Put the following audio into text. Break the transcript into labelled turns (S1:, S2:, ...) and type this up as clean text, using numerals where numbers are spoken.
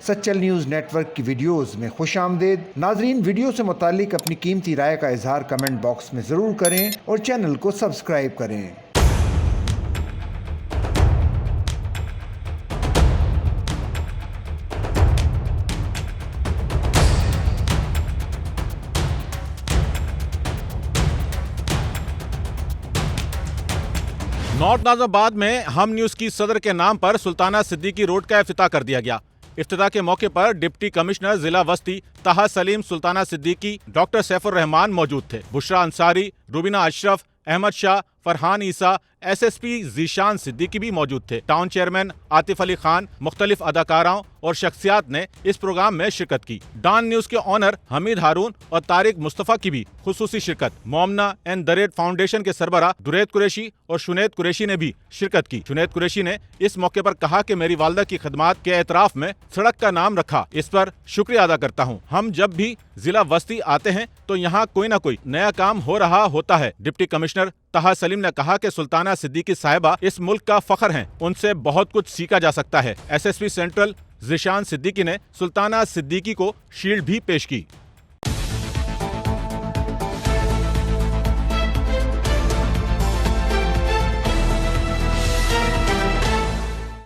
S1: Sachal news network की videos में खुशामदीद। नाजरीन, वीडियो से मुतालिक अपनी कीमती राय का इजहार कमेंट बॉक्स में ज़रूर करें और चैनल को सब्सक्राइब करें।
S2: नॉर्थ नाज़िमाबाद में हम न्यूज की सदर के नाम पर सुल्ताना सिद्दीकी रोड का इफ्तिताह कर दिया गया। इफ्तिताह के मौके पर डिप्टी कमिश्नर जिला वस्ती ताहा सलीम, सुल्ताना सिद्दीकी, डॉक्टर सैफुर रहमान मौजूद थे। बुशरा अंसारी, रुबीना अशरफ, अहमद शाह, फरहान ईसा, SSP जीशान सिद्दीकी भी मौजूद थे। टाउन चेयरमैन आतिफ अली खान, मुख्तलिफ अदाकाराओं और शख्सियात ने इस प्रोग्राम में शिरकत की। डॉन न्यूज के ऑनर हमीद हारून और तारिक मुस्तफ़ा की भी खुसूसी शिरकत। मोमना एंड दरेट फाउंडेशन के सरबरा दुरैत कुरैशी और शुनैद कुरैशी ने भी शिरकत की। शुनैद कुरैशी ने इस मौके पर कहा कि मेरी वालदा की खिदमात के एतराफ में सड़क का नाम रखा, इस पर शुक्रिया अदा करता हूँ। हम जब भी जिला वस्ती आते हैं तो यहाँ कोई ना कोई नया काम हो रहा होता है। डिप्टी कमिश्नर ताहा सलीम ने कहा कि सुल्ताना सिद्दीकी साहिबा इस मुल्क का फख्र हैं, उनसे बहुत कुछ सीखा जा सकता है। SSP सेंट्रल जीशान सिद्दीकी ने सुल्ताना सिद्दीकी को शील्ड भी पेश की।